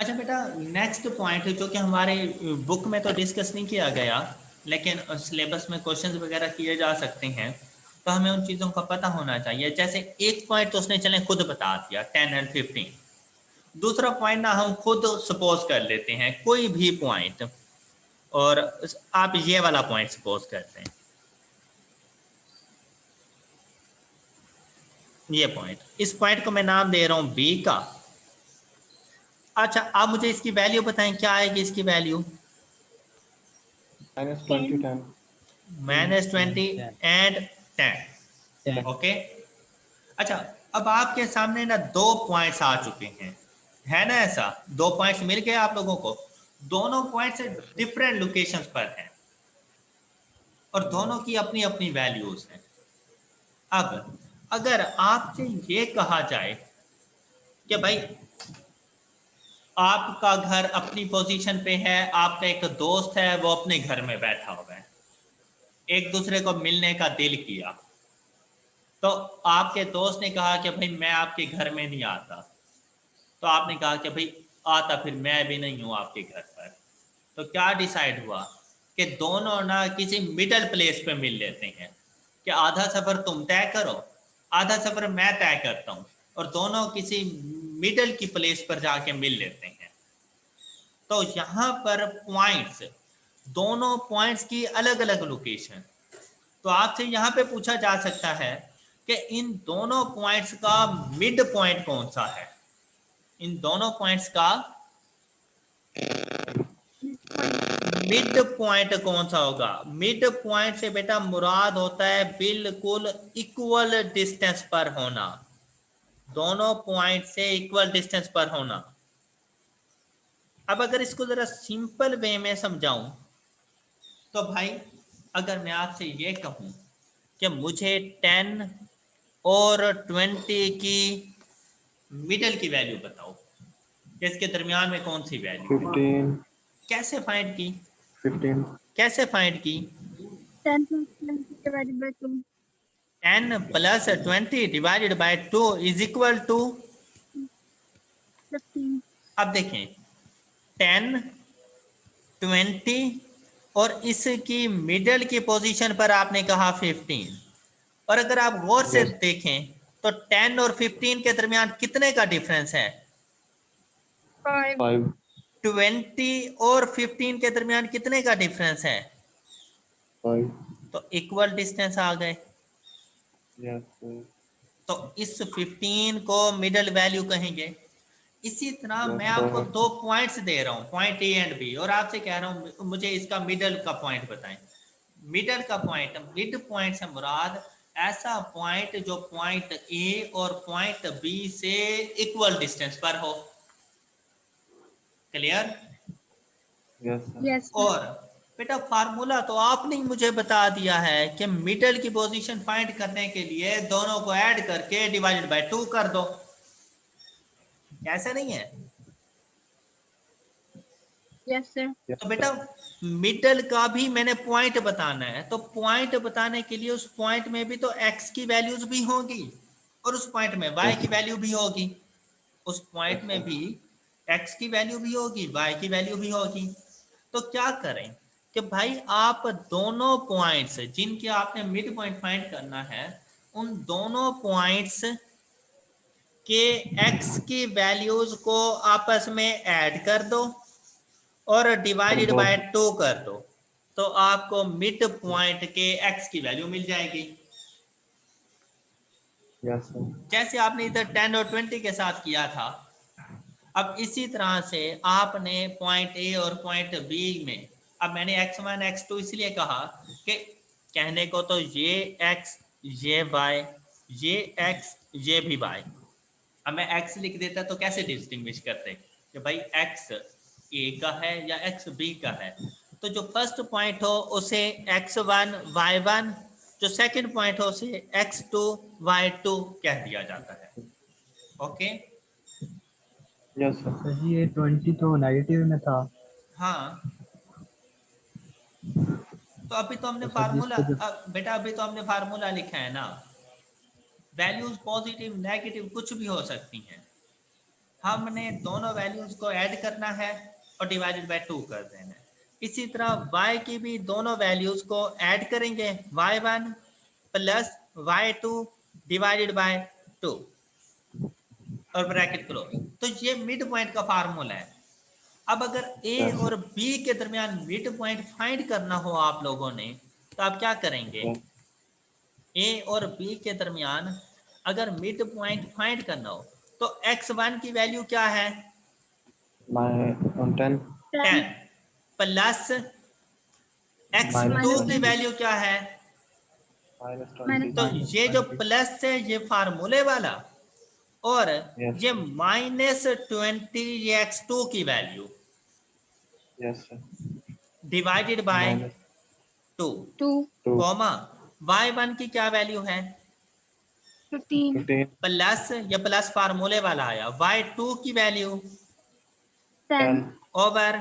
अच्छा बेटा, next point जो कि हमारे बुक में तो डिस्कस नहीं किया गया, लेकिन सिलेबस में क्वेश्चंस वगैरह किए जा सकते हैं, तो हमें उन चीज़ों का पता होना चाहिए। जैसे एक पॉइंट तो उसने चले खुद बता दिया 10 और 15। दूसरा पॉइंट ना हम खुद सपोज कर लेते हैं कोई भी पॉइंट, और आप ये वाला पॉइंट सपोज करते हैं, ये पॉइंट, इस पॉइंट को मैं नाम दे रहा हूं बी का। अच्छा, आप मुझे इसकी वैल्यू बताएं, क्या आएगी इसकी वैल्यू? -20 10 -20 एंड 10। ओके। अच्छा, अब आपके सामने ना दो पॉइंट्स आ चुके हैं, है ना? ऐसा दो पॉइंट्स मिल गए आप लोगों को, दोनों पॉइंट्स डिफरेंट लोकेशंस पर हैं और दोनों की अपनी अपनी वैल्यूज हैं। अब अगर आपसे ये कहा जाए कि भाई आपका घर अपनी पोजीशन पे है, आपका एक दोस्त है वो अपने घर में बैठा हुआ है, एक दूसरे को मिलने का दिल किया, तो आपके दोस्त ने कहा कि भाई मैं आपके घर में नहीं आता, तो आपने कहा कि भाई आता, फिर मैं भी नहीं हूं आपके घर पर। तो क्या डिसाइड हुआ कि दोनों ना किसी मिडल प्लेस पे मिल लेते हैं, कि आधा सफर तुम तय करो, आधा सफर मैं तय करता हूं, और दोनों किसी मिडल की प्लेस पर जाके मिल लेते हैं। तो यहाँ पर पॉइंट्स, दोनों पॉइंट्स की अलग अलग लोकेशन, तो आपसे यहाँ पे पूछा जा सकता है कि इन दोनों पॉइंट्स का मिड पॉइंट कौन सा है? इन दोनों पॉइंट्स का मिड पॉइंट कौन सा होगा? मिड पॉइंट से बेटा मुराद होता है बिल्कुल इक्वल डिस्टेंस पर होना, दोनों पॉइंट से इक्वल डिस्टेंस पर होना। अब अगर इसको जरा सिंपल वे में समझाऊं, तो भाई अगर मैं आपसे ये कहूं कि मुझे 10 और 20 की मिडल की वैल्यू बताओ, इसके दरमियान में कौन सी वैल्यू है, 15 कैसे फाइंड की? 15 कैसे फाइंड की? 10 plus 20 divided by 2. 10 plus 20 divided by 2 is equal to, 15. अब देखें 10, 20 और इसकी मिडल की पोजीशन पर आपने कहा 15, और अगर आप गौर से Yes. देखें तो 10 और 15 के दरमियान कितने का डिफरेंस है? 5. 5 20 और 15 के दरमियान कितने का डिफरेंस है? 5 तो इक्वल डिस्टेंस आ गए। Yes. तो इस 15 को मिडल वैल्यू कहेंगे। इसी तरह Yes, मैं आपको sir. दो पॉइंट्स दे रहा हूं, पॉइंट ए एंड बी, और आपसे कह रहा हूं मुझे इसका मिडल का पॉइंट बताएं। मिडल का पॉइंट, मिड पॉइंट से मुराद ऐसा पॉइंट जो पॉइंट ए और पॉइंट बी से इक्वल डिस्टेंस पर हो। Clear? Yes, sir. Yes, sir. और बेटा फार्मूला तो आपने ही मुझे बता दिया है कि मिडल की पोजीशन फाइंड करने के लिए दोनों को ऐड करके डिवाइडेड बाय 2 कर दो, ऐसा नहीं है? Yes, sir. Yes, तो बेटा मिडल का भी मैंने पॉइंट बताना है, तो पॉइंट बताने के लिए उस पॉइंट में भी तो एक्स की वैल्यूज भी होगी और उस पॉइंट में वाई की वैल्यू भी होगी, उस पॉइंट में भी एक्स की वैल्यू भी होगी, वाई की वैल्यू भी होगी। तो क्या करें कि भाई आप दोनों पॉइंट्स जिनके आपने मिड पॉइंट फाइंड करना है, उन दोनों पॉइंट्स के एक्स की वैल्यूज को आपस में ऐड कर दो और डिवाइडेड दो। बाय 2 कर दो, तो आपको मिड पॉइंट के एक्स की वैल्यू मिल जाएगी। Yes, sir. जैसे आपने इधर 10 और 20 के साथ किया था, अब इसी तरह से आपने पॉइंट ए और पॉइंट बी में, अब मैंने x1 x2 इसलिए कहा कि कहने को तो ये x ये y ये x ये भी y, अब मैं x लिख देता तो कैसे डिस्टिंग्विश करते कि भाई x a का है या x b का है? तो जो फर्स्ट पॉइंट हो उसे x1 y1, जो सेकंड पॉइंट हो उसे x2 y2 कह दिया जाता है। ओके? Yes, sir. सर जी ये 20 तो नेगेटिव में था। हाँ, तो अभी तो हमने तो सर जी फार्मूला, इसको जो बेटा अभी तो हमने फार्मूला लिखा है ना, वैल्यूज पॉजिटिव नेगेटिव कुछ भी हो सकती हैं। हमने दोनों वैल्यूज को ऐड करना है और डिवाइडेड बाय 2 कर देना है। इसी तरह y की भी दोनों वैल्यूज को ऐड करेंगे, y1 plus y2 divided by 2 और ब्रैकेट क्लोज। तो ये मिड पॉइंट का फार्मूला है। अब अगर a Yes, sir. और b के दरमियान मिड पॉइंट फाइंड करना हो आप लोगों ने, तो आप क्या करेंगे? Yes. a और b के दरमियान अगर मिड पॉइंट फाइंड करना हो तो x1 की वैल्यू क्या है? My 10 10 प्लस x2 minus की 20 वैल्यू क्या है? minus Minus 20. तो minus ये जो 20. प्लस है ये फार्मूले वाला, और Yes, ये sir. -20 ये x2 की value Yes, sir. Divided by Minus 2 2, 2. Comma y1 की क्या वैल्यू है? 15, 15. प्लस, ये प्लस फार्मूले वाला आया, y2 की वैल्यू 10, 10. ओवर।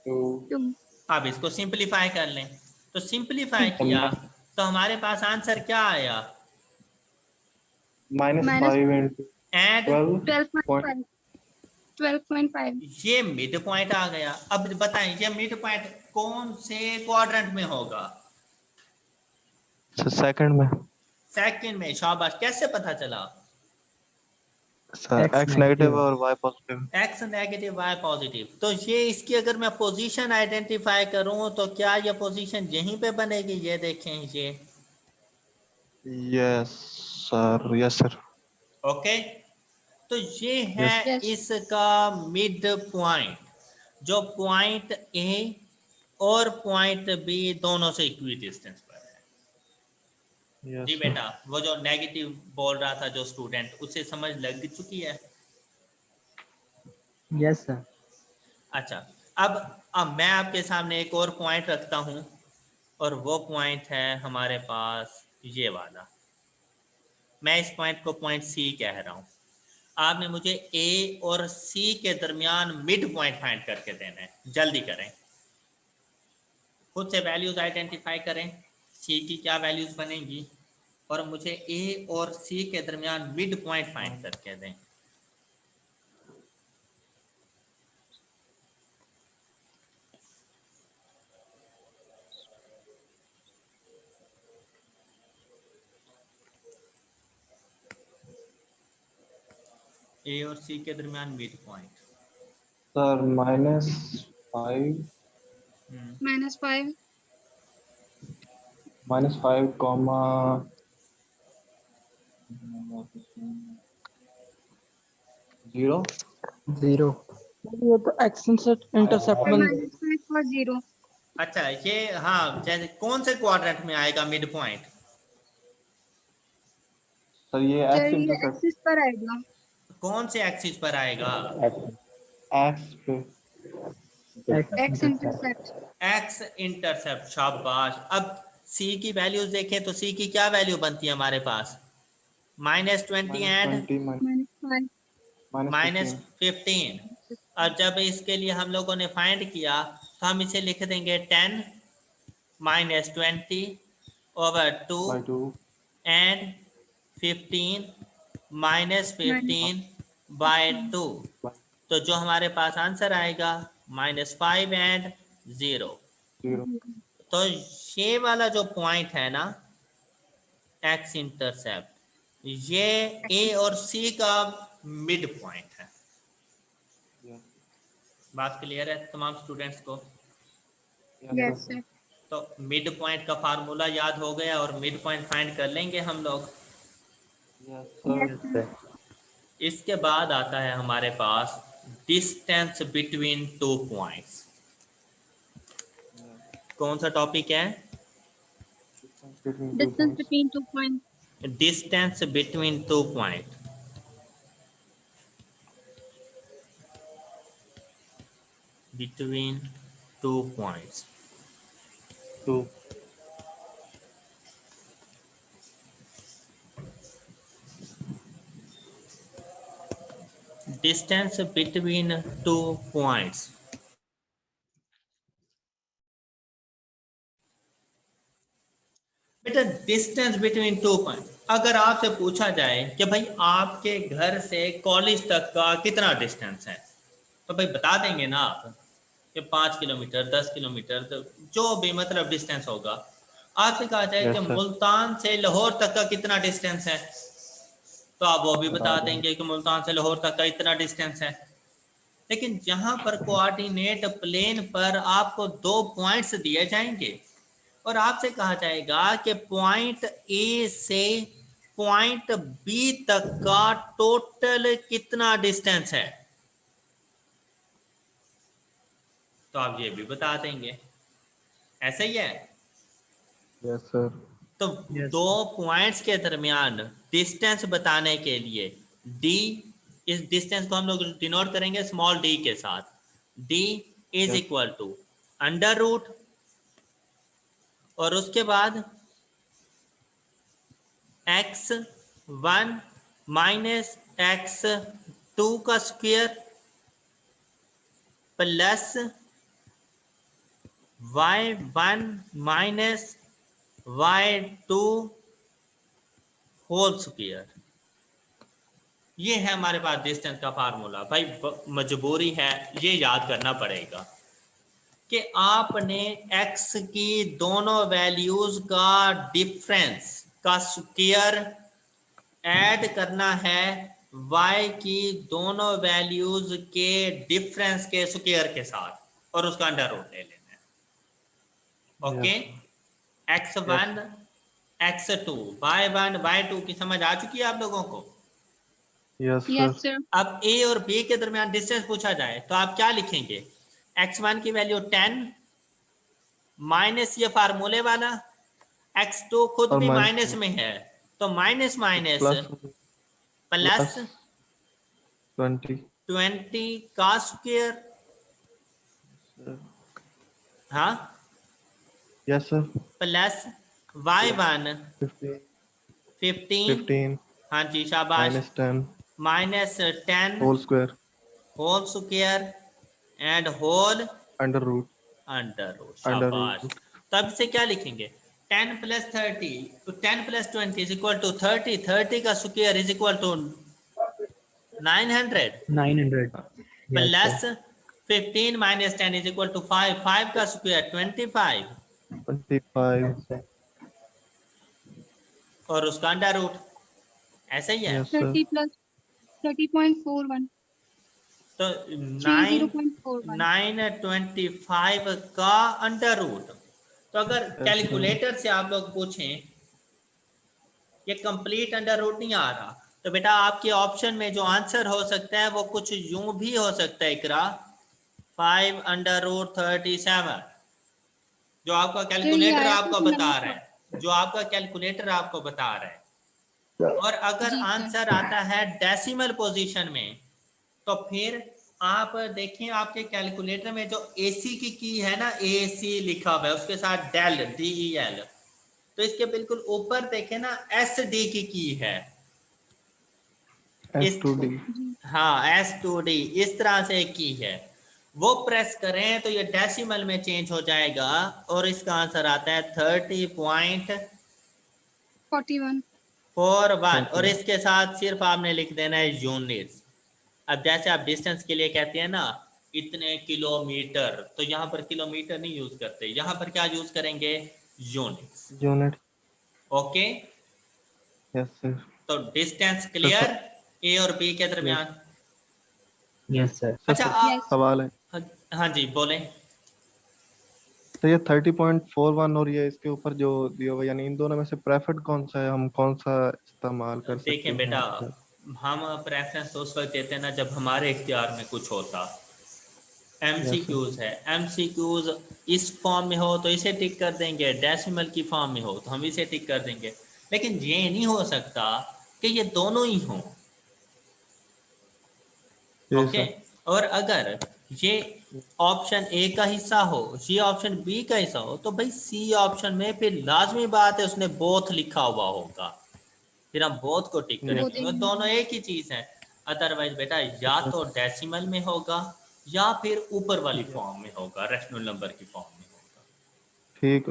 2. 2, अब इसको सिंपलीफाई कर लें, तो सिंपलीफाई किया तो हमारे पास आंसर क्या आया? Minus minus 5 into and 12. 12.5, 12.5, ये मिड पॉइंट आ गया। अब बताएं ये मिड पॉइंट कौन से क्वाड्रेंट में होगा? सेकंड में सेकंड में। शाबाश, कैसे पता चला? Sir X x negative negative है। और y positive. x negative y positive. तो ये इसकी अगर मैं पोजीशन आइडेंटिफाई करूं तो क्या ये पोजीशन यहीं पे बनेगी? ये देखें ये, yes sir, yes sir. Okay. तो ये है Yes. इसका मिड पॉइंट, जो पॉइंट ए और पॉइंट बी दोनों से इक्वी डिस्टेंस पर है। यस जी बेटा, वो जो नेगेटिव बोल रहा था जो स्टूडेंट, उसे समझ लग चुकी है? Yes sir. अच्छा, अब मैं आपके सामने एक और पॉइंट रखता हूं, और वो पॉइंट है हमारे पास ये वाला। मैं इस पॉइंट को पॉइंट सी कह रहा हूं। आपने मुझे ए और सी के दरमियान मिड पॉइंट फाइंड करके देना है। जल्दी करें, खुद से वैल्यूज आइडेंटिफाई करें, सी की क्या वैल्यूज बनेंगी, और मुझे ए और सी के दरमियान मिड पॉइंट फाइंड करके दें। ए और सी के दरमियान मिड पॉइंट। Sir -5 -5, -5 comma 0। 0. ये तो एक्स इंटरसेप्ट बन गया। -5 और 0, अच्छा, ये हाँ, जैसे कौन से क्वाड्रेंट में आएगा मिड पॉइंट? सर ये तो x ये इंटरसेप्ट एक्सिस पर आएगा, कौन से एक्सिस पर आएगा? x पे। X intercept, x intercept. शाबाश। अब सी की वैल्यूज देखें तो सी की क्या वैल्यू बनती है हमारे पास? -20 एंड -20 -15। -15। और जब इसके लिए हम लोगों ने फाइंड किया तो हम इसे लिख देंगे 10 -20 over 2 by 2 and 15 -15 by 2। by तो जो हमारे पास आंसर आएगा -5 एंड 0। 0। तो ये वाला जो पॉइंट है ना, एक्स इंटरसेप्ट, ये ए और सी का मिड पॉइंट है। Yes, बात क्लियर है तमाम स्टूडेंट्स को? yes, yes sir. सर, तो मिड पॉइंट का फार्मूला याद हो गया और मिड पॉइंट फाइंड कर लेंगे हम लोग। Yes, sir. यस सर, इसके बाद आता है हमारे पास distance between two points. Yes. कौन सा टॉपिक है? Distance between 2 distance points. Between 2 पॉइंट, distance between two point. Between two points. 2. Distance between two points. बेटा डिस्टेंस बिटवीन टू पॉइंट, अगर आपसे पूछा जाए कि भाई आपके घर से कॉलेज तक का कितना डिस्टेंस है, तो भाई बता देंगे ना आप कि 5 किलोमीटर, 10 किलोमीटर, तो जो भी मतलब डिस्टेंस होगा। आपसे कहा जाए कि यस सर। मुल्तान से लाहौर तक का कितना डिस्टेंस है, तो आप वो भी बता देंगे कि मुल्तान से लाहौर तक का इतना डिस्टेंस है। लेकिन जहां पर कोऑर्डिनेट प्लेन पर आपको 2 पॉइंट्स दिए जाएंगे और आपसे कहा जाएगा कि पॉइंट ए से पॉइंट बी तक का टोटल कितना डिस्टेंस है, तो आप ये भी बता देंगे। ऐसा ही है। Yes sir. तो Yes. दो पॉइंट्स के दरमियान डिस्टेंस बताने के लिए डी, इस डिस्टेंस को हम लोग डिनोट करेंगे स्मॉल डी के साथ। D is Yes. Equal to under root और उसके बाद x1 माइनस x2 का square plus y1 minus y2 whole square. ये है हमारे पास डिस्टेंस का फार्मूला। भाई मजबूरी है, ये याद करना पड़ेगा कि आपने x की दोनों वैल्यूज का डिफरेंस का स्क्वायर ऐड करना है y की दोनों वैल्यूज के डिफरेंस के स्क्वायर के साथ और उसका अंडर रूट ले लेना है। Okay, x1 x2 y1 y2 की समझ आ चुकी है आप लोगों को? Yes Yes, sir. sir. अब a और b के दरमियान डिस्टेंस पूछा जाए तो आप क्या लिखेंगे? x1 की वैल्यू 10 माइनस ये फार्मूले वाला, x2 खुद और भी माइनस माइनस में है तो माइनस माइनस प्लस प्लस 20। 20 का स्क्वायर। हाँ, यस सर। Plus y1 15 15। 15 हाँ जी, शाबाश। Minus 10 minus 10 whole square whole square and whole under root under root. Under शाबाश। रूट। तब से क्या लिखेंगे? 10 प्लस 30 तो 10 प्लस 20 इज इक्वल टू 30। 30 का square is equal to 900 900. Yes, plus sir. 15 minus 10 is equal to 5। 5 का स्क्वायर 25 25। Yes, sir. और उसका अंडर रूट। ऐसा ही है। Yes sir. 30 plus 30.41. तो 30.41. 925 का अंडर रूट। तो अगर कैलकुलेटर से आप लोग पूछें ये कंप्लीट अंडर रूट नहीं आ रहा, तो बेटा आपके ऑप्शन में जो आंसर हो सकता है वो कुछ यूं भी हो सकता है। इकरा 5 अंडर रूट 37 जो आपका तो ये कैलकुलेटर आया आपको कुछ बता नहीं रहा था. है, जो आपका कैलकुलेटर आपको बता रहा है। और अगर जी, sir. आंसर आता है डेसिमल पोजीशन में तो फिर आप देखें आपके कैलकुलेटर में जो AC की है ना, AC लिखा हुआ है उसके साथ डेल DEL, तो इसके बिल्कुल ऊपर देखें ना SD की है इस, S2D। हाँ S2D इस तरह से की है, वो प्रेस करें तो ये डेसिमल में चेंज हो जाएगा और इसका आंसर आता है 41. 30.41 और इसके साथ सिर्फ आपने लिख देना है यूनिट्स। अब जैसे आप डिस्टेंस के लिए कहते हैं ना इतने किलोमीटर, तो यहाँ पर किलोमीटर नहीं यूज करते, यहाँ पर क्या यूज करेंगे? Units. Unit. Okay, yes sir. तो डिस्टेंस क्लियर ए और बी के दरमियान। Yes, sir. अच्छा Yes. सवाल है हाँ जी बोलें। तो ये 30.41 और ये इसके ऊपर जो दिया हुआ, यानी इन दोनों में से प्रेफर्ड कौन सा है, हम कौन सा इस्तेमाल कर सकते देखें हैं? बेटा, हम प्रेफरेंस तो उस वक्त देते हैं ना जब हमारे इख्तियार में कुछ होता। MCQs है, MCQs इस फॉर्म में हो तो इसे टिक कर देंगे, डेसिमल की फॉर्म में हो तो हम इसे टिक कर देंगे, लेकिन ये नहीं हो सकता कि ये दोनों ही हों। ओके, और अगर ये ऑप्शन ए का हिस्सा हो, ये ऑप्शन बी का हिस्सा हो, तो भाई सी ऑप्शन में फिर लाजमी बात है उसने बोथ लिखा हुआ होगा, फिर हम बोथ को टिक करेंगे, वो दोनों एक ही चीज है। अदरवाइज बेटा या तो डेसिमल में होगा या फिर ऊपर वाली फॉर्म में होगा, रैशनल नंबर की फॉर्म में होगा। ठीक।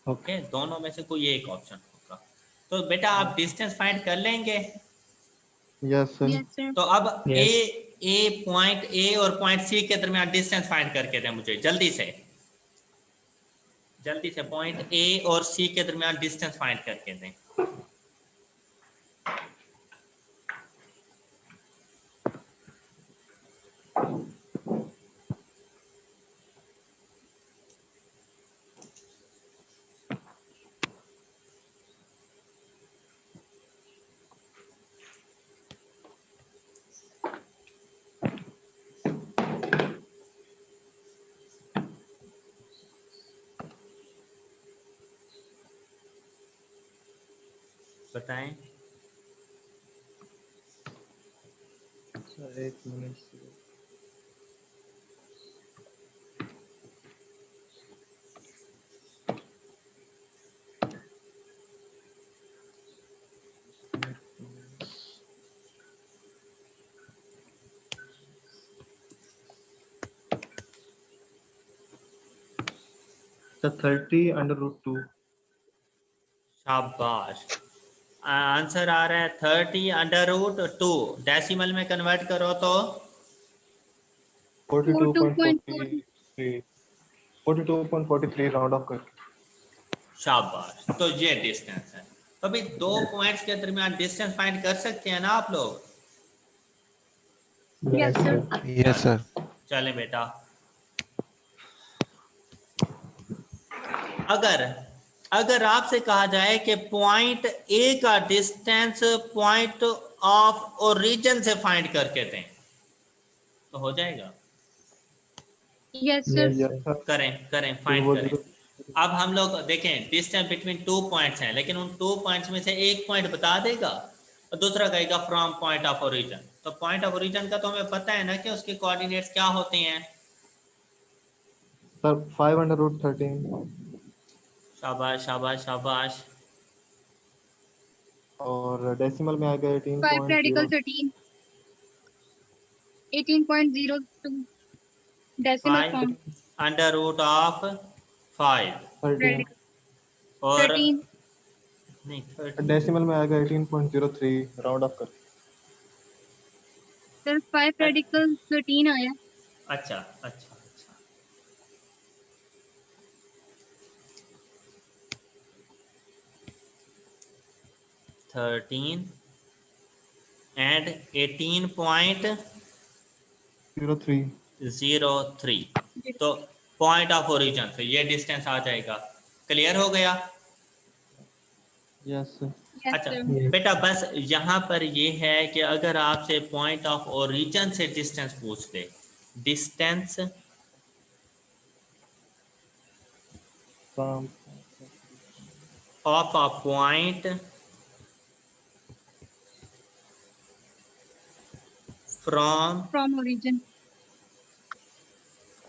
ओके, दोनों में से कोई एक ऑप्शन होगा। तो बेटा आप डिस्टेंस फाइंड कर लेंगे। Yes sir. Yes, sir. तो अब Yes. पॉइंट ए और पॉइंट सी के दरमियान डिस्टेंस फाइंड करके दें मुझे जल्दी से पॉइंट ए और सी के दरमियान डिस्टेंस फाइंड करके दें। बताएं। सर एक मिनट। सर 30√2। शाबाश, आंसर आ रहा है 30√2। डेसिमल में कन्वर्ट करो तो 42.43 42.43 राउंड ऑफ करके। शाबाश, तो ये डिस्टेंस है। तो अभी 2 पॉइंट्स के दरमियान डिस्टेंस फाइंड कर सकते हैं ना आप लोग। Yes, Yes, sir. sir. Yes sir. चलें बेटा, अगर आपसे कहा जाए कि पॉइंट ए का डिस्टेंस पॉइंट ऑफ ओरिजिन से फाइंड करके दें तो हो जाएगा। Yes, sir. Yes, yes sir. Sir. करें फिर फाइंड वो करें। अब हम लोग देखें डिस्टेंस बिटवीन 2 पॉइंट्स हैं, लेकिन उन 2 पॉइंट्स में से एक पॉइंट बता देगा और दूसरा कहेगा फ्रॉम पॉइंट ऑफ ओरिजिन। तो पॉइंट ऑफ ओरिजिन का तो हमें पता है ना कि उसके कोऑर्डिनेट्स क्या होते हैं। सर 5√13। शाबाश शाबाश शाबाश। और डेसिमल में आ गया 5 radical 18.0। 13. 18.02. Decimal 5 form. Under root of 5 13 Radical और 13. नहीं 13 डेसिमल में आ गया 18.03 राउंड ऑफ करके। Sir, 5 radical 13 आया. अच्छा अच्छा अच्छा। थर्टीन एंड 18.03 तो पॉइंट ऑफ ओरिजिन से ये डिस्टेंस आ जाएगा। क्लियर हो गया। Yes sir. Yes, अच्छा sir. Yes. बेटा, बस यहाँ पर ये है कि अगर आपसे पॉइंट ऑफ ओरिजिन से डिस्टेंस पूछ ले, distance from of a point from From origin.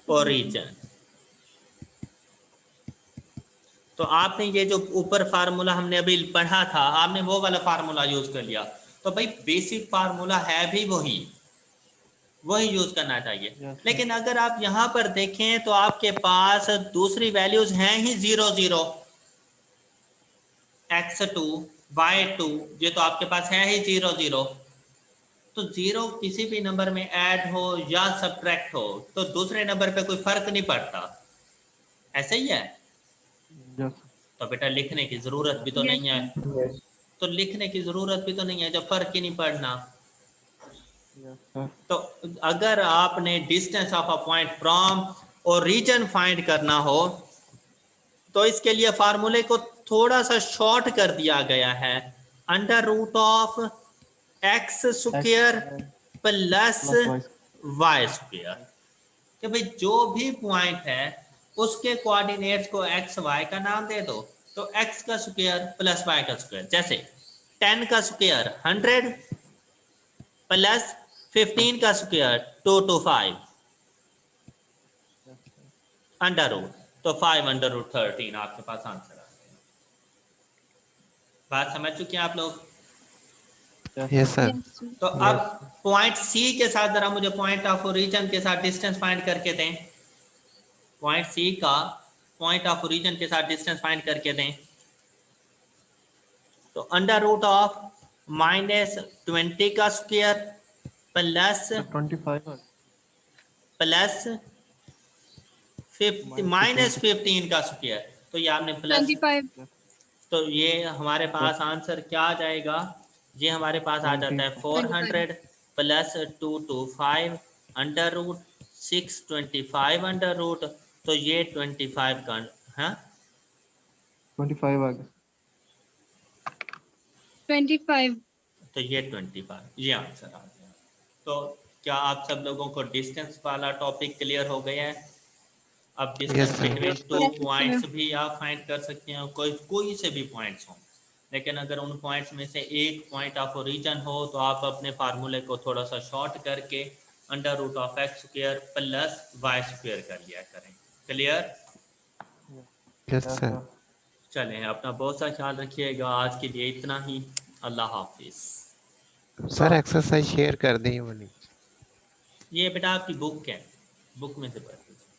Origin, तो आपने ये जो ऊपर फार्मूला हमने अभी पढ़ा था, आपने वो वाला फार्मूला यूज कर लिया। तो भाई बेसिक फार्मूला है भी वही यूज करना चाहिए। Yes, लेकिन अगर आप यहाँ पर देखें तो आपके पास दूसरी वैल्यूज हैं ही 0 0 x2 y2, ये तो आपके पास है ही 0 0। तो 0 किसी भी नंबर में ऐड हो या सब्ट्रैक्ट हो तो दूसरे नंबर पे कोई फर्क नहीं पड़ता, ऐसे ही है। यस तो बेटा लिखने की जरूरत भी तो Yes, नहीं है, sir. Yes. तो लिखने की जरूरत भी तो नहीं है जब फर्क ही नहीं पड़ना। Yes sir. तो अगर आपने distance of a point from origin find करना हो तो इसके लिए फार्मूले को थोड़ा सा शॉर्ट कर दिया गया है, under root of x square plus y square. कि भाई जो भी पॉइंट है उसके कोऑर्डिनेट्स को एक्स वाई का नाम दे दो, तो एक्स का स्क्वायर प्लस वाई का स्क्वायर। जैसे 10 का स्क्वायर 100 प्लस 15 का स्क्वायर 225 अंडर रूट, तो 5 अंडर रूट 13 आपके पास आंसर आ गया। बात समझ चुके हैं आप लोग। Yes sir. Yes, sir. तो अब पॉइंट सी के साथ जरा मुझे पॉइंट ऑफ ओरिजिन के साथ डिस्टेंस फाइंड करके दें। पॉइंट सी का पॉइंट ऑफ ओरिजिन के साथ डिस्टेंस फाइंड करके दें। तो अंडर रूट ऑफ -20 का स्क्वायर प्लस 25 प्लस -15 का स्क्वायर, तो ये आपने प्लस, 25 तो ये हमारे पास आंसर क्या आ जाएगा, ये हमारे पास आ जाता है 400 plus 225 under root 625 under root, तो ये 25 का, हाँ 25 आ गया। 25 तो ये 25, ये आंसर आ गया। तो क्या आप सब लोगों को डिस्टेंस वाला टॉपिक क्लियर हो गया है? अब distance Yes, sir. Between two Yes, sir. Points भी आप फाइंड कर सकते हैं, कोई से भी पॉइंट्स हों, लेकिन अगर उन पॉइंट्स में से एक पॉइंट ऑफ ओरिजिन हो तो आप अपने फार्मूले को थोड़ा सा शॉर्ट करके under root of x square plus y square कर लिया करें। क्लियर? Yes, sir. चलें, अपना बहुत सा ख्याल रखिएगा। आज के लिए इतना ही। अल्लाह हाफिज। सर एक्सरसाइज शेयर कर दें ये वाली। ये बेटा आपकी बुक है, बुक में से पढ़ लीजिए।